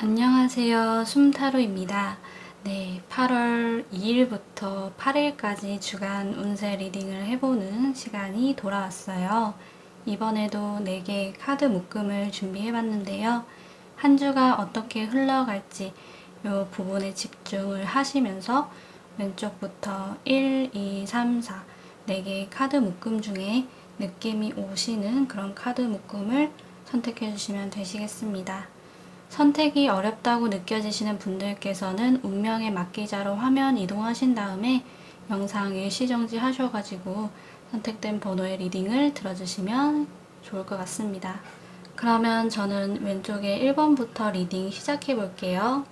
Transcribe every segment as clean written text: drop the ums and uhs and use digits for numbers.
안녕하세요. 숨타로입니다. 네, 8월 2일부터 8일까지 주간 운세 리딩을 해보는 시간이 돌아왔어요. 이번에도 4개의 카드 묶음을 준비해봤는데요. 한 주가 어떻게 흘러갈지 이 부분에 집중을 하시면서 왼쪽부터 1, 2, 3, 4 4개의 카드 묶음 중에 느낌이 오시는 그런 카드 묶음을 선택해 주시면 되시겠습니다. 선택이 어렵다고 느껴지시는 분들께서는 운명의 막기자로 화면 이동하신 다음에 영상 일시정지 하셔가지고 선택된 번호의 리딩을 들어주시면 좋을 것 같습니다. 그러면 저는 왼쪽에 1번부터 리딩 시작해 볼게요.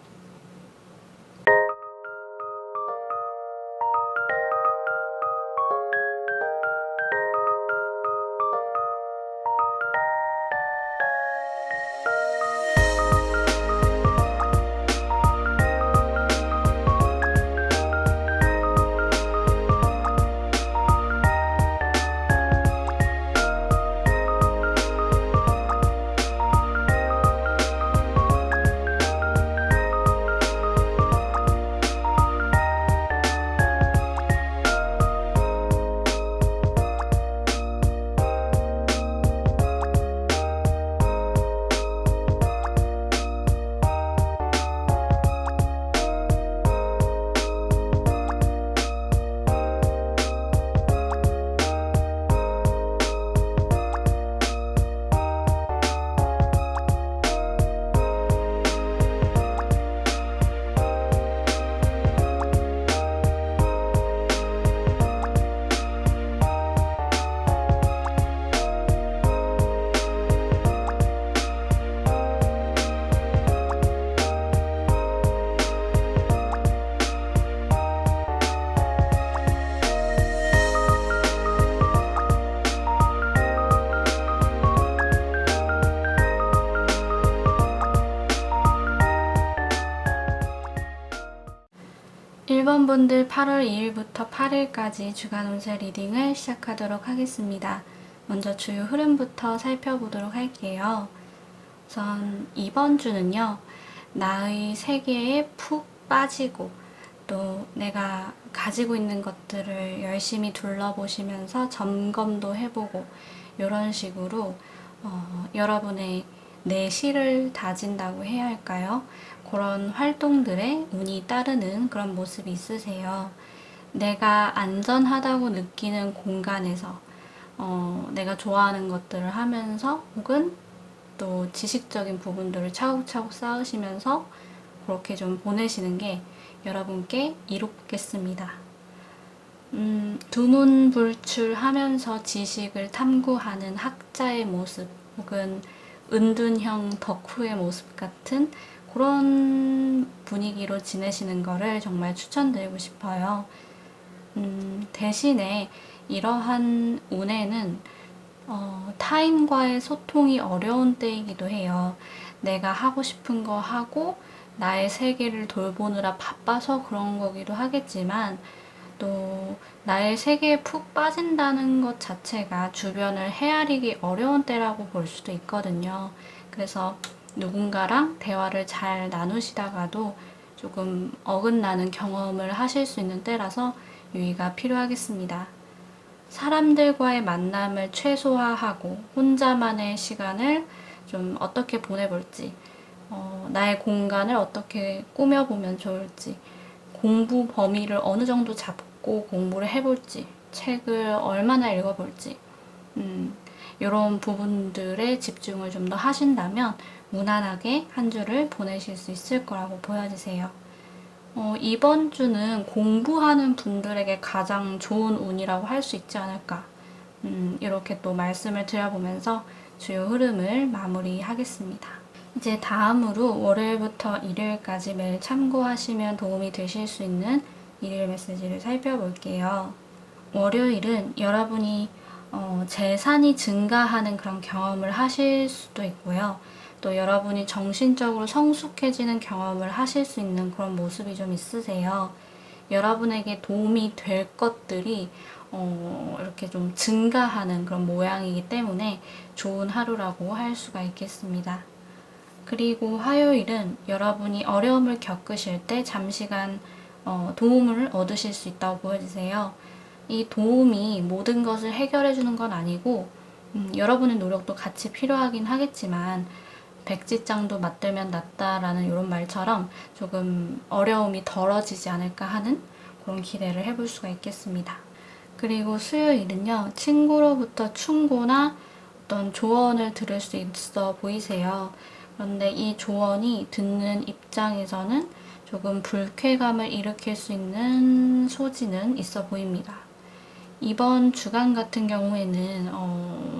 1번 분들 8월 2일부터 8일까지 주간 운세 리딩을 시작하도록 하겠습니다. 먼저 주요 흐름부터 살펴보도록 할게요. 우선 이번 주는요, 나의 세계에 푹 빠지고 또 내가 가지고 있는 것들을 열심히 둘러보시면서 점검도 해보고 이런 식으로 여러분의 내실을 다진다고 해야 할까요? 그런 활동들에 운이 따르는 그런 모습이 있으세요. 내가 안전하다고 느끼는 공간에서 내가 좋아하는 것들을 하면서 혹은 또 지식적인 부분들을 차곡차곡 쌓으시면서 그렇게 좀 보내시는 게 여러분께 이롭겠습니다. 두문불출하면서 지식을 탐구하는 학자의 모습 혹은 은둔형 덕후의 모습 같은 그런 분위기로 지내시는 거를 정말 추천드리고 싶어요. 대신에 이러한 운에는 타인과의 소통이 어려운 때이기도 해요. 내가 하고 싶은 거 하고 나의 세계를 돌보느라 바빠서 그런 거기도 하겠지만 또 나의 세계에 푹 빠진다는 것 자체가 주변을 헤아리기 어려운 때라고 볼 수도 있거든요. 그래서 누군가랑 대화를 잘 나누시다가도 조금 어긋나는 경험을 하실 수 있는 때라서 유의가 필요하겠습니다. 사람들과의 만남을 최소화하고 혼자만의 시간을 좀 어떻게 보내볼지, 나의 공간을 어떻게 꾸며보면 좋을지, 공부 범위를 어느 정도 잡고 공부를 해볼지, 책을 얼마나 읽어볼지, 이런 부분들에 집중을 좀 더 하신다면 무난하게 한 주를 보내실 수 있을 거라고 보여지세요. 이번 주는 공부하는 분들에게 가장 좋은 운이라고 할 수 있지 않을까. 이렇게 또 말씀을 드려보면서 주요 흐름을 마무리하겠습니다. 이제 다음으로 월요일부터 일요일까지 매일 참고하시면 도움이 되실 수 있는 일요일 메시지를 살펴볼게요. 월요일은 여러분이 재산이 증가하는 그런 경험을 하실 수도 있고요. 또 여러분이 정신적으로 성숙해지는 경험을 하실 수 있는 그런 모습이 좀 있으세요. 여러분에게 도움이 될 것들이 이렇게 좀 증가하는 그런 모양이기 때문에 좋은 하루라고 할 수가 있겠습니다. 그리고 화요일은 여러분이 어려움을 겪으실 때 잠시간 도움을 얻으실 수 있다고 보여주세요. 이 도움이 모든 것을 해결해 주는 건 아니고 여러분의 노력도 같이 필요하긴 하겠지만 백지장도 맞들면 낫다라는 이런 말처럼 조금 어려움이 덜어지지 않을까 하는 그런 기대를 해볼 수가 있겠습니다. 그리고 수요일은요, 친구로부터 충고나 어떤 조언을 들을 수 있어 보이세요. 그런데 이 조언이 듣는 입장에서는 조금 불쾌감을 일으킬 수 있는 소지는 있어 보입니다. 이번 주간 같은 경우에는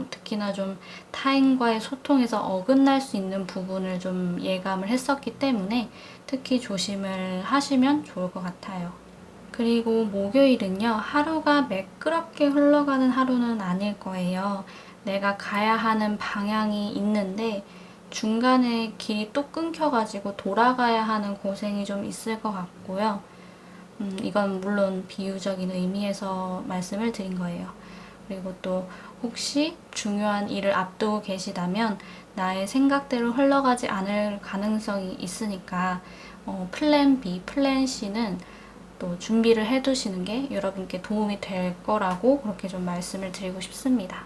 특히나 좀 타인과의 소통에서 어긋날 수 있는 부분을 좀 예감을 했었기 때문에 특히 조심을 하시면 좋을 것 같아요. 그리고 목요일은요, 하루가 매끄럽게 흘러가는 하루는 아닐 거예요. 내가 가야 하는 방향이 있는데 중간에 길이 또 끊겨가지고 돌아가야 하는 고생이 좀 있을 것 같고요. 이건 물론 비유적인 의미에서 말씀을 드린 거예요. 그리고 또 혹시 중요한 일을 앞두고 계시다면 나의 생각대로 흘러가지 않을 가능성이 있으니까 플랜 B, 플랜 C는 또 준비를 해두시는 게 여러분께 도움이 될 거라고 그렇게 좀 말씀을 드리고 싶습니다.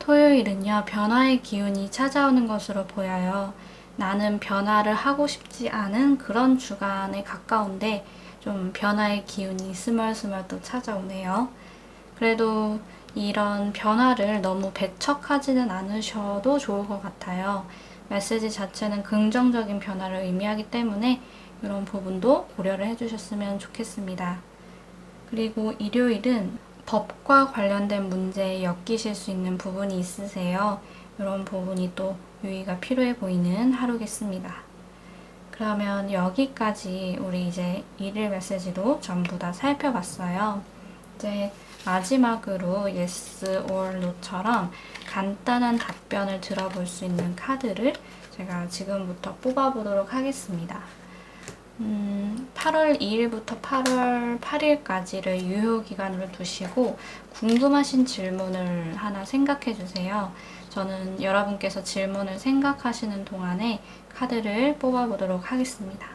토요일은요, 변화의 기운이 찾아오는 것으로 보여요. 나는 변화를 하고 싶지 않은 그런 주간에 가까운데 좀 변화의 기운이 스멀스멀 또 찾아오네요. 그래도 이런 변화를 너무 배척하지는 않으셔도 좋을 것 같아요. 메시지 자체는 긍정적인 변화를 의미하기 때문에 이런 부분도 고려를 해주셨으면 좋겠습니다. 그리고 일요일은 법과 관련된 문제에 엮이실 수 있는 부분이 있으세요. 이런 부분이 또 유의가 필요해 보이는 하루겠습니다. 그러면 여기까지 우리 이제 일일 메시지도 전부 다 살펴봤어요. 이제 마지막으로 yes or no처럼 간단한 답변을 들어볼 수 있는 카드를 제가 지금부터 뽑아보도록 하겠습니다. 8월 2일부터 8월 8일까지를 유효기간으로 두시고 궁금하신 질문을 하나 생각해 주세요. 저는 여러분께서 질문을 생각하시는 동안에 카드를 뽑아보도록 하겠습니다.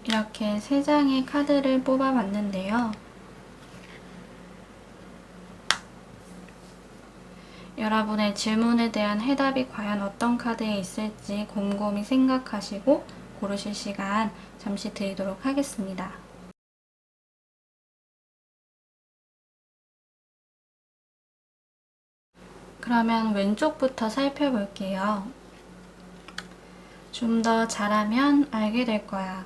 이렇게 3장의 카드를 뽑아봤는데요. 여러분의 질문에 대한 해답이 과연 어떤 카드에 있을지 곰곰이 생각하시고 고르실 시간 잠시 드리도록 하겠습니다. 그러면 왼쪽부터 살펴볼게요. 좀 더 잘하면 알게 될 거야.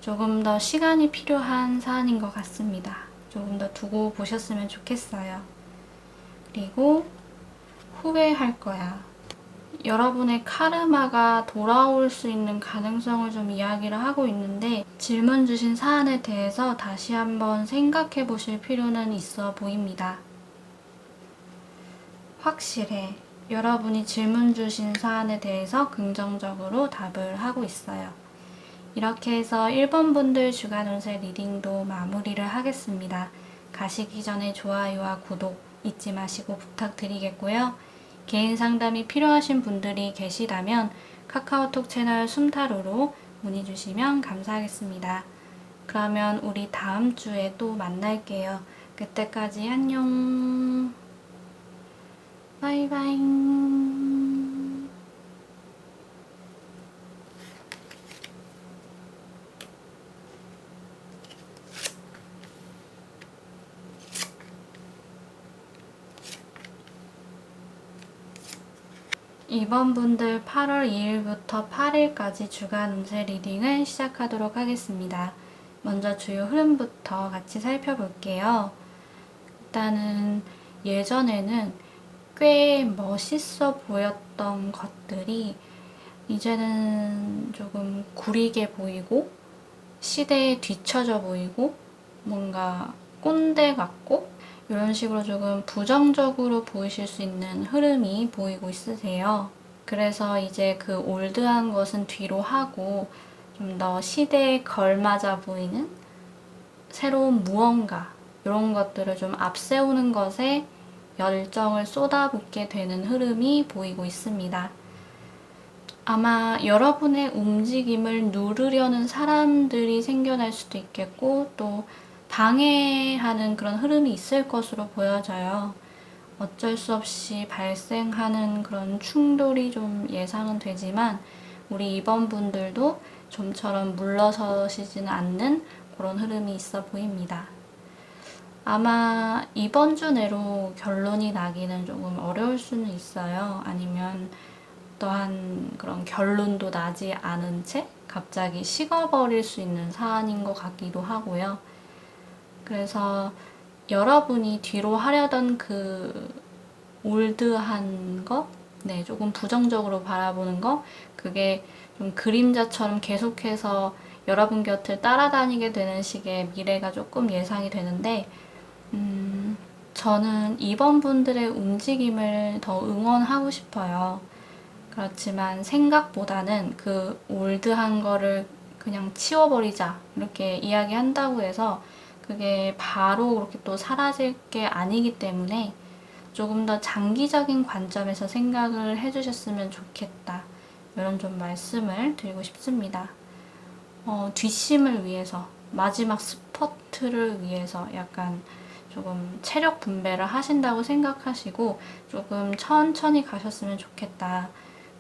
조금 더 시간이 필요한 사안인 것 같습니다. 조금 더 두고 보셨으면 좋겠어요. 그리고 후회할 거야. 여러분의 카르마가 돌아올 수 있는 가능성을 좀 이야기를 하고 있는데 질문 주신 사안에 대해서 다시 한번 생각해 보실 필요는 있어 보입니다. 확실해. 여러분이 질문 주신 사안에 대해서 긍정적으로 답을 하고 있어요. 이렇게 해서 1번 분들 주간 운세 리딩도 마무리를 하겠습니다. 가시기 전에 좋아요와 구독 잊지 마시고 부탁드리겠고요. 개인 상담이 필요하신 분들이 계시다면 카카오톡 채널 숨타로로 문의 주시면 감사하겠습니다. 그러면 우리 다음 주에 또 만날게요. 그때까지 안녕. 바이바이. 2번 분들 8월 2일부터 8일까지 주간 운세 리딩을 시작하도록 하겠습니다. 먼저 주요 흐름부터 같이 살펴볼게요. 일단은 예전에는 꽤 멋있어 보였던 것들이 이제는 조금 구리게 보이고 시대에 뒤처져 보이고 뭔가 꼰대 같고 이런 식으로 조금 부정적으로 보이실 수 있는 흐름이 보이고 있으세요. 그래서 이제 그 올드한 것은 뒤로 하고 좀 더 시대에 걸맞아 보이는 새로운 무언가 이런 것들을 좀 앞세우는 것에 열정을 쏟아붓게 되는 흐름이 보이고 있습니다. 아마 여러분의 움직임을 누르려는 사람들이 생겨날 수도 있겠고 또 방해하는 그런 흐름이 있을 것으로 보여져요. 어쩔 수 없이 발생하는 그런 충돌이 좀 예상은 되지만 우리 2번 분들도 좀처럼 물러서시지는 않는 그런 흐름이 있어 보입니다. 아마 이번 주 내로 결론이 나기는 조금 어려울 수는 있어요. 아니면 또한 그런 결론도 나지 않은 채 갑자기 식어버릴 수 있는 사안인 것 같기도 하고요. 그래서 여러분이 뒤로 하려던 그 올드한 거, 네, 조금 부정적으로 바라보는 거, 그게 좀 그림자처럼 계속해서 여러분 곁을 따라다니게 되는 식의 미래가 조금 예상이 되는데, 저는 이번 분들의 움직임을 더 응원하고 싶어요. 그렇지만 생각보다는 그 올드한 거를 그냥 치워버리자 이렇게 이야기한다고 해서 그게 바로 그렇게 또 사라질 게 아니기 때문에 조금 더 장기적인 관점에서 생각을 해주셨으면 좋겠다. 이런 좀 말씀을 드리고 싶습니다. 뒷심을 위해서, 마지막 스퍼트를 위해서 약간 조금 체력 분배를 하신다고 생각하시고 조금 천천히 가셨으면 좋겠다.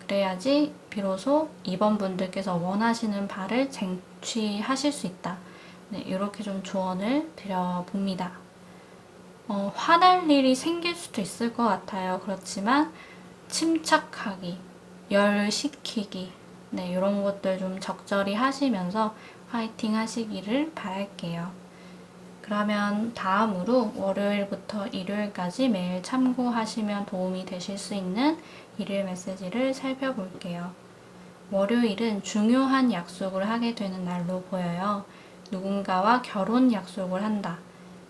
그래야지 비로소 2번 분들께서 원하시는 바를 쟁취하실 수 있다. 네, 이렇게 좀 조언을 드려봅니다. 화날 일이 생길 수도 있을 것 같아요. 그렇지만 침착하기, 열시키기, 네, 이런 것들 좀 적절히 하시면서 화이팅 하시기를 바랄게요. 그러면 다음으로 월요일부터 일요일까지 매일 참고하시면 도움이 되실 수 있는 일요일 메시지를 살펴볼게요. 월요일은 중요한 약속을 하게 되는 날로 보여요. 누군가와 결혼 약속을 한다.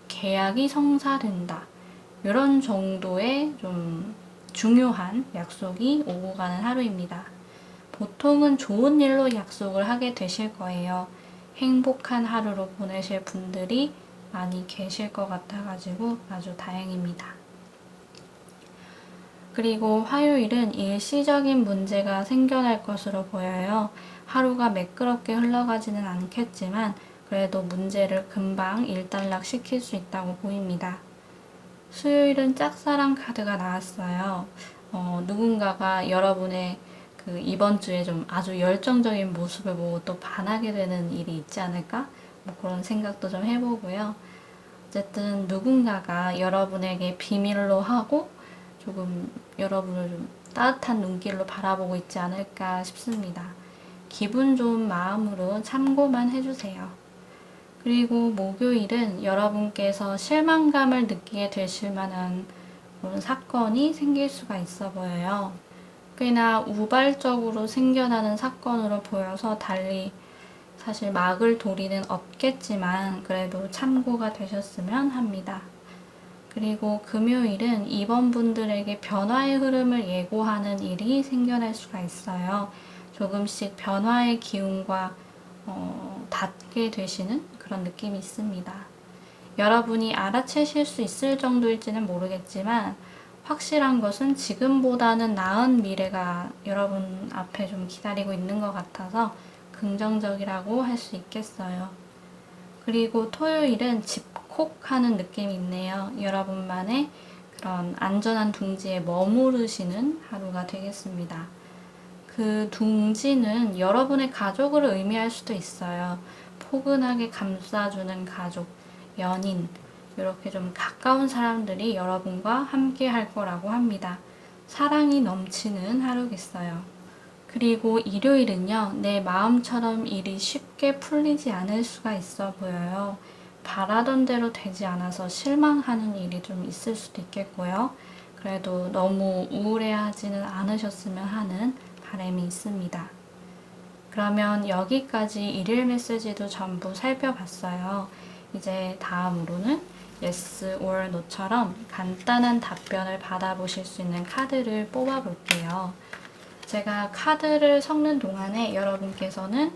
계약이 성사된다. 이런 정도의 좀 중요한 약속이 오고 가는 하루입니다. 보통은 좋은 일로 약속을 하게 되실 거예요. 행복한 하루로 보내실 분들이 많이 계실 것 같아가지고 아주 다행입니다. 그리고 화요일은 일시적인 문제가 생겨날 것으로 보여요. 하루가 매끄럽게 흘러가지는 않겠지만 그래도 문제를 금방 일단락 시킬 수 있다고 보입니다. 수요일은 짝사랑 카드가 나왔어요. 누군가가 여러분의 그 이번 주에 좀 아주 열정적인 모습을 보고 또 반하게 되는 일이 있지 않을까? 뭐 그런 생각도 좀 해보고요. 어쨌든 누군가가 여러분에게 비밀로 하고 조금 여러분을 좀 따뜻한 눈길로 바라보고 있지 않을까 싶습니다. 기분 좋은 마음으로 참고만 해주세요. 그리고 목요일은 여러분께서 실망감을 느끼게 되실 만한 그런 사건이 생길 수가 있어 보여요. 꽤나 우발적으로 생겨나는 사건으로 보여서 달리 사실 막을 도리는 없겠지만 그래도 참고가 되셨으면 합니다. 그리고 금요일은 이번 분들에게 변화의 흐름을 예고하는 일이 생겨날 수가 있어요. 조금씩 변화의 기운과 닿게 되시는 그런 느낌이 있습니다. 여러분이 알아채실 수 있을 정도일지는 모르겠지만 확실한 것은 지금보다는 나은 미래가 여러분 앞에 좀 기다리고 있는 것 같아서 긍정적이라고 할 수 있겠어요. 그리고 토요일은 집콕하는 느낌이 있네요. 여러분만의 그런 안전한 둥지에 머무르시는 하루가 되겠습니다. 그 둥지는 여러분의 가족을 의미할 수도 있어요. 포근하게 감싸주는 가족, 연인, 이렇게 좀 가까운 사람들이 여러분과 함께 할 거라고 합니다. 사랑이 넘치는 하루겠어요. 그리고 일요일은요, 내 마음처럼 일이 쉽게 풀리지 않을 수가 있어 보여요. 바라던 대로 되지 않아서 실망하는 일이 좀 있을 수도 있겠고요. 그래도 너무 우울해하지는 않으셨으면 하는 바람이 있습니다. 그러면 여기까지 일일 메시지도 전부 살펴봤어요. 이제 다음으로는 yes or no처럼 간단한 답변을 받아보실 수 있는 카드를 뽑아볼게요. 제가 카드를 섞는 동안에 여러분께서는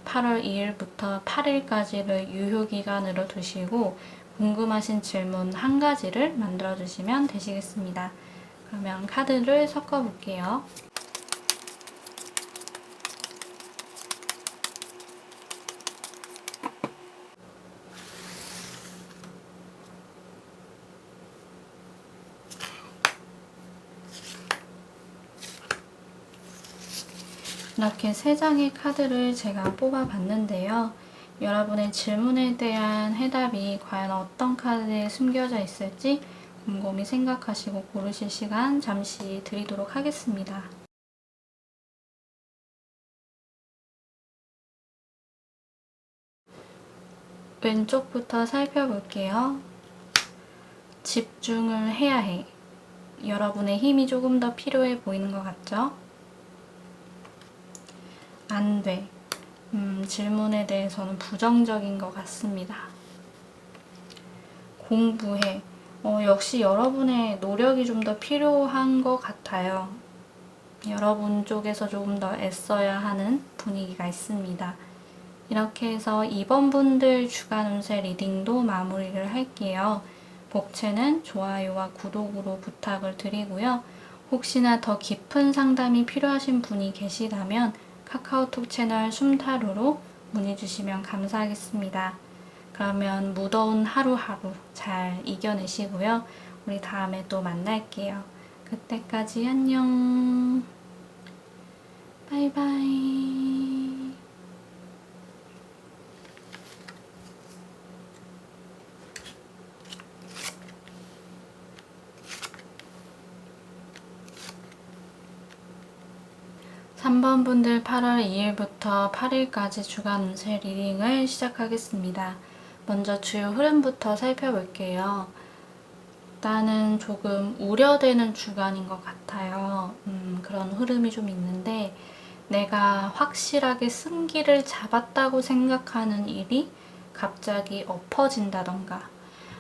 8월 2일부터 8일까지를 유효기간으로 두시고 궁금하신 질문 한 가지를 만들어 주시면 되시겠습니다. 그러면 카드를 섞어 볼게요. 이렇게 3장의 카드를 제가 뽑아봤는데요. 여러분의 질문에 대한 해답이 과연 어떤 카드에 숨겨져 있을지 곰곰이 생각하시고 고르실 시간 잠시 드리도록 하겠습니다. 왼쪽부터 살펴볼게요. 집중을 해야 해. 여러분의 힘이 조금 더 필요해 보이는 것 같죠? 안 돼. 질문에 대해서는 부정적인 것 같습니다. 공부해. 역시 여러분의 노력이 좀 더 필요한 것 같아요. 여러분 쪽에서 조금 더 애써야 하는 분위기가 있습니다. 이렇게 해서 2번 분들 주간 운세 리딩도 마무리를 할게요. 복채는 좋아요와 구독으로 부탁을 드리고요. 혹시나 더 깊은 상담이 필요하신 분이 계시다면 카카오톡 채널 숨타로로 문의 주시면 감사하겠습니다. 그러면 무더운 하루하루 잘 이겨내시고요. 우리 다음에 또 만날게요. 그때까지 안녕. 바이바이. 3번 분들 8월 2일부터 8일까지 주간 운세 리딩을 시작하겠습니다. 먼저 주요 흐름부터 살펴볼게요. 일단은 조금 우려되는 주간인 것 같아요. 그런 흐름이 좀 있는데 내가 확실하게 승기를 잡았다고 생각하는 일이 갑자기 엎어진다던가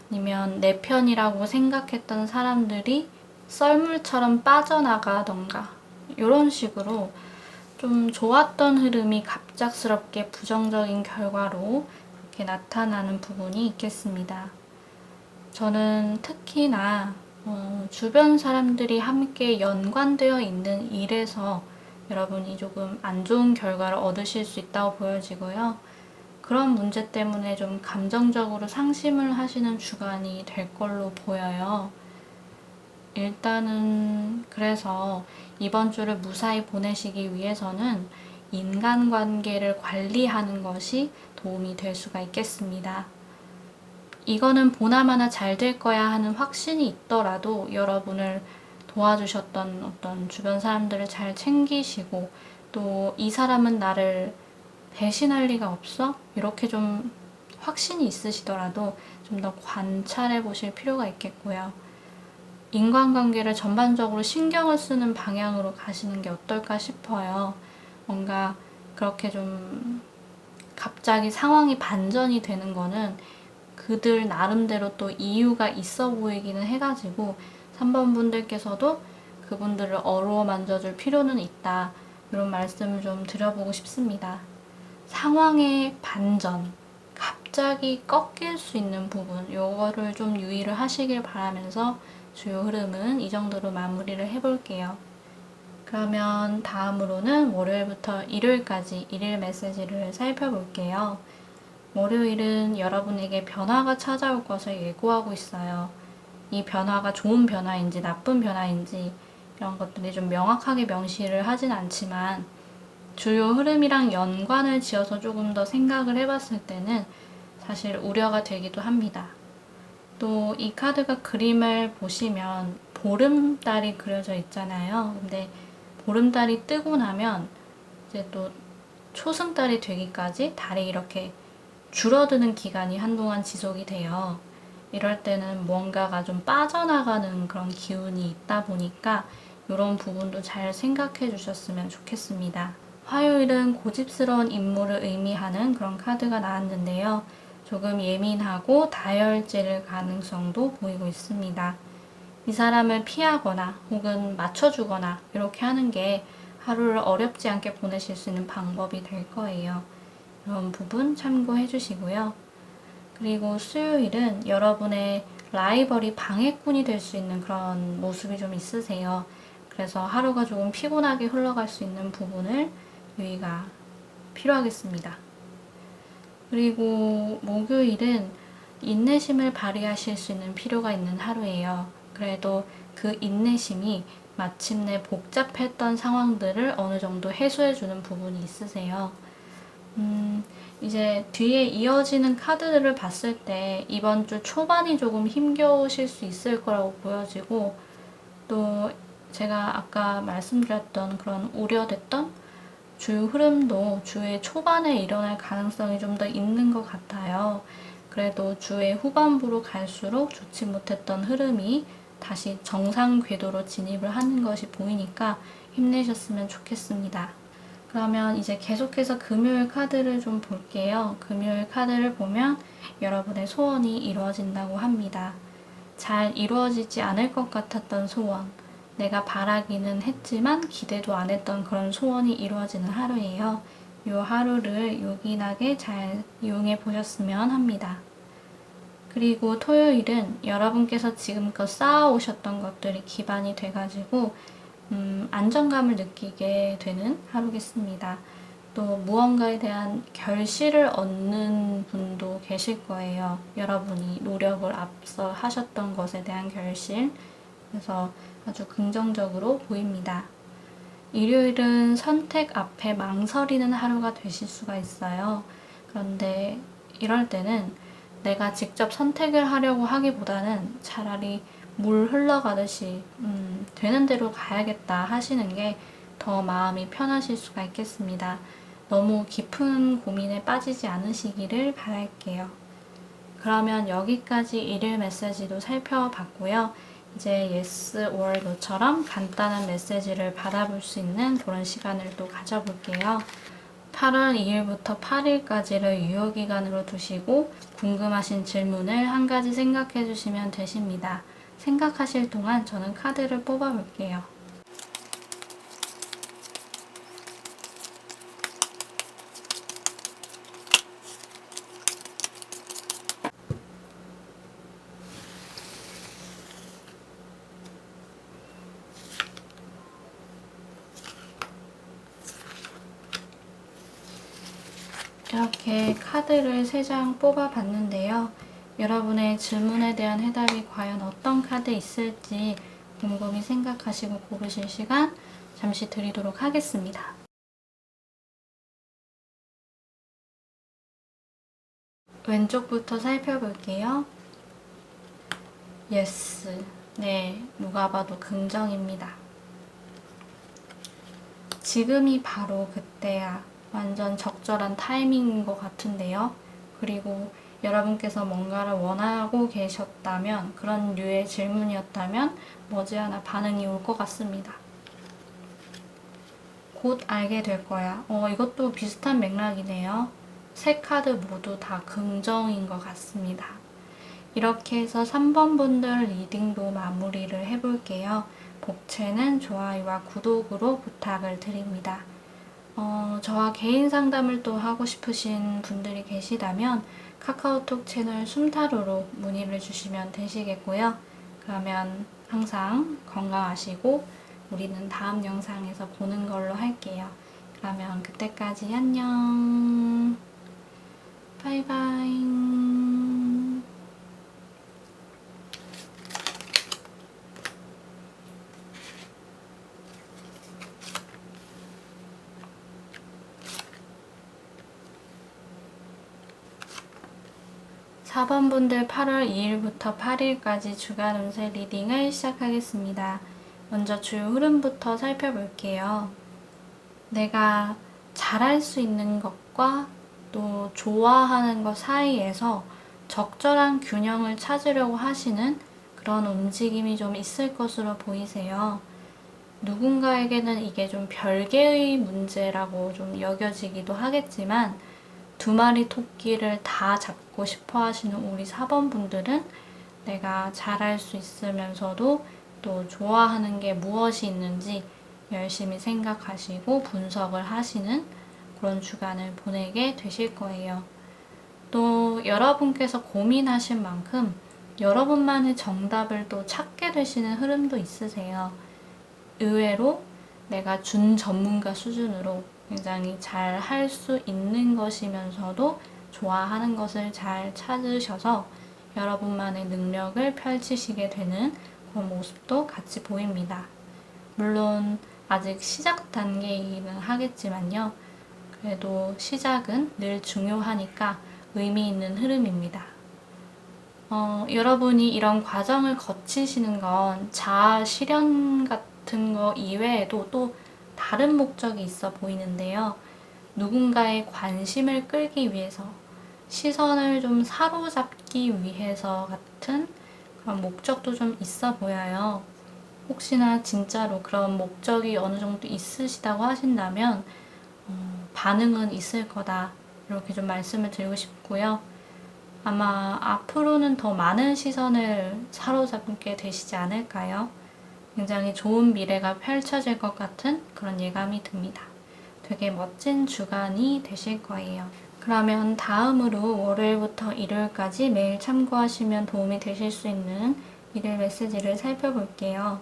아니면 내 편이라고 생각했던 사람들이 썰물처럼 빠져나가던가 이런 식으로 좀 좋았던 흐름이 갑작스럽게 부정적인 결과로 그렇게 나타나는 부분이 있겠습니다. 저는 특히나 주변 사람들이 함께 연관되어 있는 일에서 여러분이 조금 안 좋은 결과를 얻으실 수 있다고 보여지고요. 그런 문제 때문에 좀 감정적으로 상심을 하시는 주간이 될 걸로 보여요. 일단은 그래서 이번 주를 무사히 보내시기 위해서는 인간관계를 관리하는 것이 도움이 될 수가 있겠습니다. 이거는 보나마나 잘 될 거야 하는 확신이 있더라도 여러분을 도와주셨던 어떤 주변 사람들을 잘 챙기시고 또 이 사람은 나를 배신할 리가 없어? 이렇게 좀 확신이 있으시더라도 좀 더 관찰해 보실 필요가 있겠고요. 인간관계를 전반적으로 신경을 쓰는 방향으로 가시는 게 어떨까 싶어요. 뭔가 그렇게 좀 갑자기 상황이 반전이 되는 거는 그들 나름대로 또 이유가 있어 보이기는 해가지고 3번 분들께서도 그분들을 어루만져줄 필요는 있다. 이런 말씀을 좀 드려보고 싶습니다. 상황의 반전, 갑자기 꺾일 수 있는 부분, 요거를 좀 유의를 하시길 바라면서 주요 흐름은 이 정도로 마무리를 해볼게요. 그러면 다음으로는 월요일부터 일요일까지 일일 메시지를 살펴볼게요. 월요일은 여러분에게 변화가 찾아올 것을 예고하고 있어요. 이 변화가 좋은 변화인지 나쁜 변화인지 이런 것들이 좀 명확하게 명시를 하진 않지만 주요 흐름이랑 연관을 지어서 조금 더 생각을 해봤을 때는 사실 우려가 되기도 합니다. 또 이 카드가 그림을 보시면 보름달이 그려져 있잖아요. 근데 보름달이 뜨고 나면 이제 또 초승달이 되기까지 달이 이렇게 줄어드는 기간이 한동안 지속이 돼요. 이럴 때는 뭔가가 좀 빠져나가는 그런 기운이 있다 보니까 이런 부분도 잘 생각해 주셨으면 좋겠습니다. 화요일은 고집스러운 인물을 의미하는 그런 카드가 나왔는데요. 조금 예민하고 다혈질일 가능성도 보이고 있습니다. 이 사람을 피하거나 혹은 맞춰주거나 이렇게 하는 게 하루를 어렵지 않게 보내실 수 있는 방법이 될 거예요. 이런 부분 참고해 주시고요. 그리고 수요일은 여러분의 라이벌이 방해꾼이 될 수 있는 그런 모습이 좀 있으세요. 그래서 하루가 조금 피곤하게 흘러갈 수 있는 부분을 유의가 필요하겠습니다. 그리고 목요일은 인내심을 발휘하실 수 있는 필요가 있는 하루예요. 그래도 그 인내심이 마침내 복잡했던 상황들을 어느 정도 해소해주는 부분이 있으세요. 이제 뒤에 이어지는 카드들을 봤을 때 이번 주 초반이 조금 힘겨우실 수 있을 거라고 보여지고, 또 제가 아까 말씀드렸던 그런 우려됐던 주 흐름도 주의 초반에 일어날 가능성이 좀 더 있는 것 같아요. 그래도 주의 후반부로 갈수록 좋지 못했던 흐름이 다시 정상 궤도로 진입을 하는 것이 보이니까 힘내셨으면 좋겠습니다. 그러면 이제 계속해서 금요일 카드를 좀 볼게요. 금요일 카드를 보면 여러분의 소원이 이루어진다고 합니다. 잘 이루어지지 않을 것 같았던 소원, 내가 바라기는 했지만 기대도 안 했던 그런 소원이 이루어지는 하루예요. 이 하루를 요긴하게 잘 이용해 보셨으면 합니다. 그리고 토요일은 여러분께서 지금껏 쌓아오셨던 것들이 기반이 돼가지고 안정감을 느끼게 되는 하루겠습니다. 또 무언가에 대한 결실을 얻는 분도 계실 거예요. 여러분이 노력을 앞서 하셨던 것에 대한 결실. 그래서 아주 긍정적으로 보입니다. 일요일은 선택 앞에 망설이는 하루가 되실 수가 있어요. 그런데 이럴 때는 내가 직접 선택을 하려고 하기보다는 차라리 물 흘러가듯이 되는 대로 가야겠다 하시는 게 더 마음이 편하실 수가 있겠습니다. 너무 깊은 고민에 빠지지 않으시기를 바랄게요. 그러면 여기까지 일일 메시지도 살펴봤고요. 이제 yes or no처럼 간단한 메시지를 받아볼 수 있는 그런 시간을 또 가져볼게요. 8월 2일부터 8일까지를 유효기간으로 두시고 궁금하신 질문을 한 가지 생각해 주시면 되십니다. 생각하실 동안 저는 카드를 뽑아 볼게요. 이렇게 카드를 3장 뽑아봤는데요. 여러분의 질문에 대한 해답이 과연 어떤 카드에 있을지 곰곰이 생각하시고 고르실 시간 잠시 드리도록 하겠습니다. 왼쪽부터 살펴볼게요. yes. 네, 누가 봐도 긍정입니다. 지금이 바로 그때야. 완전 적절한 타이밍인 것 같은데요. 그리고 여러분께서 뭔가를 원하고 계셨다면, 그런 류의 질문이었다면 머지않아 반응이 올 것 같습니다. 곧 알게 될 거야. 이것도 비슷한 맥락이네요. 세 카드 모두 다 긍정인 것 같습니다. 이렇게 해서 3번 분들 리딩도 마무리를 해볼게요. 복채는 좋아요와 구독으로 부탁을 드립니다. 저와 개인 상담을 또 하고 싶으신 분들이 계시다면 카카오톡 채널 숨타로로 문의를 주시면 되시겠고요. 그러면 항상 건강하시고 우리는 다음 영상에서 보는 걸로 할게요. 그러면 그때까지 안녕. 바이바이. 4번 분들 8월 2일부터 8일까지 주간 운세 리딩을 시작하겠습니다. 먼저 주요 흐름부터 살펴볼게요. 내가 잘할 수 있는 것과 또 좋아하는 것 사이에서 적절한 균형을 찾으려고 하시는 그런 움직임이 좀 있을 것으로 보이세요. 누군가에게는 이게 좀 별개의 문제라고 좀 여겨지기도 하겠지만 두 마리 토끼를 다 잡고 싶어 하시는 우리 4번 분들은 내가 잘할 수 있으면서도 또 좋아하는 게 무엇이 있는지 열심히 생각하시고 분석을 하시는 그런 주간을 보내게 되실 거예요. 또 여러분께서 고민하신 만큼 여러분만의 정답을 또 찾게 되시는 흐름도 있으세요. 의외로 내가 준 전문가 수준으로 굉장히 잘 할 수 있는 것이면서도 좋아하는 것을 잘 찾으셔서 여러분만의 능력을 펼치시게 되는 그런 모습도 같이 보입니다. 물론 아직 시작 단계이기는 하겠지만요. 그래도 시작은 늘 중요하니까 의미 있는 흐름입니다. 여러분이 이런 과정을 거치시는 건 자아 실현 같은 거 이외에도 또 다른 목적이 있어 보이는데요. 누군가의 관심을 끌기 위해서, 시선을 좀 사로잡기 위해서 같은 그런 목적도 좀 있어 보여요. 혹시나 진짜로 그런 목적이 어느 정도 있으시다고 하신다면 반응은 있을 거다. 이렇게 좀 말씀을 드리고 싶고요. 아마 앞으로는 더 많은 시선을 사로잡게 되시지 않을까요? 굉장히 좋은 미래가 펼쳐질 것 같은 그런 예감이 듭니다. 되게 멋진 주간이 되실 거예요. 그러면 다음으로 월요일부터 일요일까지 매일 참고하시면 도움이 되실 수 있는 일일 메시지를 살펴볼게요.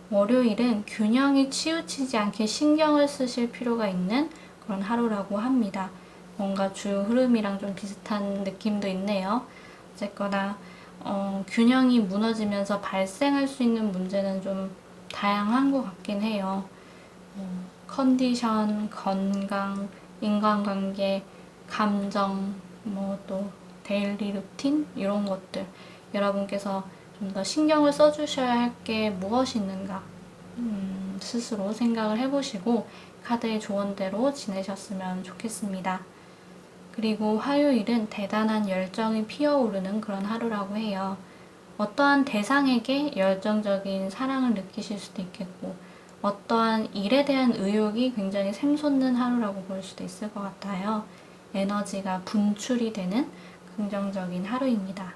월요일은 균형이 치우치지 않게 신경을 쓰실 필요가 있는 그런 하루라고 합니다. 뭔가 주 흐름이랑 좀 비슷한 느낌도 있네요. 어쨌거나 균형이 무너지면서 발생할 수 있는 문제는 좀 다양한 것 같긴 해요. 컨디션, 건강, 인간관계, 감정, 또 데일리 루틴 이런 것들 여러분께서 좀 더 신경을 써주셔야 할 게 무엇이 있는가 스스로 생각을 해보시고 카드의 조언대로 지내셨으면 좋겠습니다. 그리고 화요일은 대단한 열정이 피어오르는 그런 하루라고 해요. 어떠한 대상에게 열정적인 사랑을 느끼실 수도 있겠고 어떠한 일에 대한 의욕이 굉장히 샘솟는 하루라고 볼 수도 있을 것 같아요. 에너지가 분출이 되는 긍정적인 하루입니다.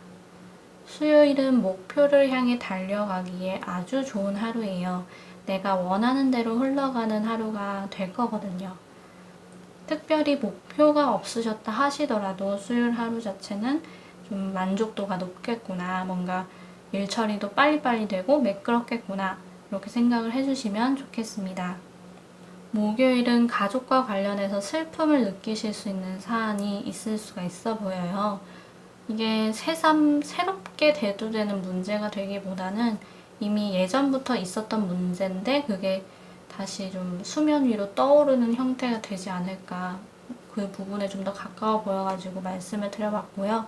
수요일은 목표를 향해 달려가기에 아주 좋은 하루예요. 내가 원하는 대로 흘러가는 하루가 될 거거든요. 특별히 목표가 없으셨다 하시더라도 수요일 하루 자체는 좀 만족도가 높겠구나, 뭔가 일 처리도 빨리빨리 되고 매끄럽겠구나 이렇게 생각을 해주시면 좋겠습니다. 목요일은 가족과 관련해서 슬픔을 느끼실 수 있는 사안이 있을 수가 있어 보여요. 이게 새삼 새롭게 대두되는 문제가 되기보다는 이미 예전부터 있었던 문제인데 그게 다시 좀 수면 위로 떠오르는 형태가 되지 않을까, 그 부분에 좀 더 가까워 보여가지고 말씀을 드려봤고요.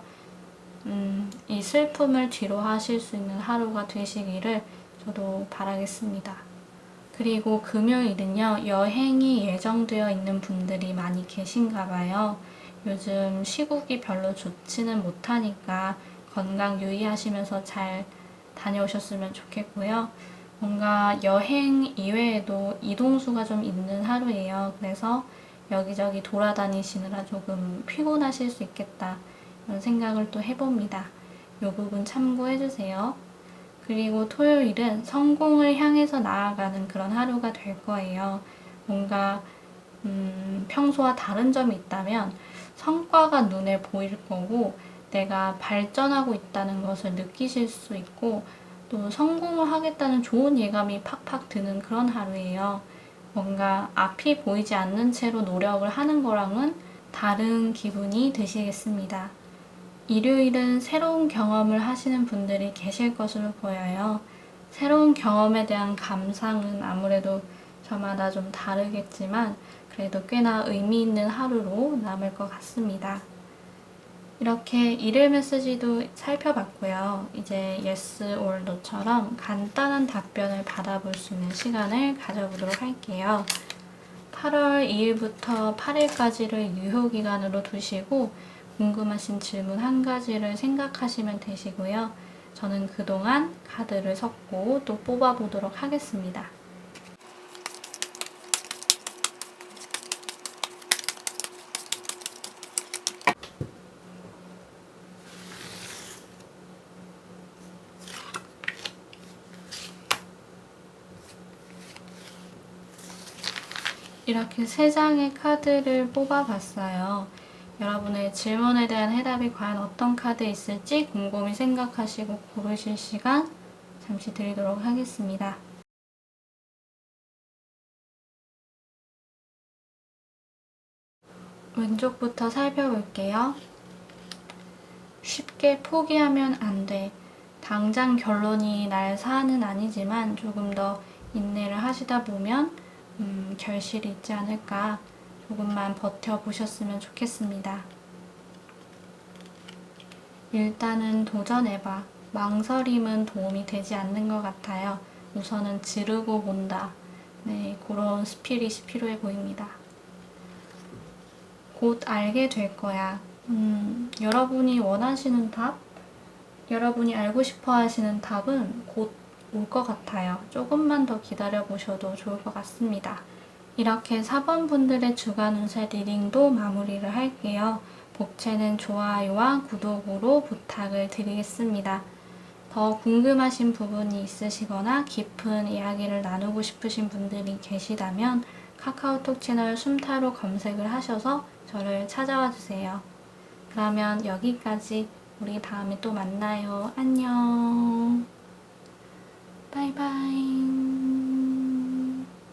이 슬픔을 뒤로 하실 수 있는 하루가 되시기를 저도 바라겠습니다. 그리고 금요일은요, 여행이 예정되어 있는 분들이 많이 계신가 봐요. 요즘 시국이 별로 좋지는 못하니까 건강 유의하시면서 잘 다녀오셨으면 좋겠고요. 뭔가 여행 이외에도 이동수가 좀 있는 하루예요. 그래서 여기저기 돌아다니시느라 조금 피곤하실 수 있겠다 이런 생각을 또 해봅니다. 이 부분 참고해주세요. 그리고 토요일은 성공을 향해서 나아가는 그런 하루가 될 거예요. 뭔가 평소와 다른 점이 있다면 성과가 눈에 보일 거고 내가 발전하고 있다는 것을 느끼실 수 있고 또 성공을 하겠다는 좋은 예감이 팍팍 드는 그런 하루예요. 뭔가 앞이 보이지 않는 채로 노력을 하는 거랑은 다른 기분이 드시겠습니다. 일요일은 새로운 경험을 하시는 분들이 계실 것으로 보여요. 새로운 경험에 대한 감상은 아무래도 저마다 좀 다르겠지만 그래도 꽤나 의미 있는 하루로 남을 것 같습니다. 이렇게 일일 메시지도 살펴봤고요. 이제 yes or no처럼 간단한 답변을 받아볼 수 있는 시간을 가져보도록 할게요. 8월 2일부터 8일까지를 유효기간으로 두시고 궁금하신 질문 한 가지를 생각하시면 되시고요. 저는 그동안 카드를 섞고 또 뽑아보도록 하겠습니다. 이렇게 3장의 카드를 뽑아봤어요. 여러분의 질문에 대한 해답이 과연 어떤 카드에 있을지 곰곰이 생각하시고 고르실 시간 잠시 드리도록 하겠습니다. 왼쪽부터 살펴볼게요. 쉽게 포기하면 안 돼. 당장 결론이 날 사안은 아니지만 조금 더 인내를 하시다 보면 결실이 있지 않을까. 조금만 버텨보셨으면 좋겠습니다. 일단은 도전해봐. 망설임은 도움이 되지 않는 것 같아요. 우선은 지르고 본다. 네, 그런 스피릿이 필요해 보입니다. 곧 알게 될 거야. 여러분이 원하시는 답, 여러분이 알고 싶어 하시는 답은 곧 올 것 같아요. 조금만 더 기다려 보셔도 좋을 것 같습니다. 이렇게 4번 분들의 주간 운세 리딩도 마무리를 할게요. 복채는 좋아요와 구독으로 부탁을 드리겠습니다. 더 궁금하신 부분이 있으시거나 깊은 이야기를 나누고 싶으신 분들이 계시다면 카카오톡 채널 숨타로 검색을 하셔서 저를 찾아와 주세요. 그러면 여기까지. 우리 다음에 또 만나요. 안녕. 바이바이.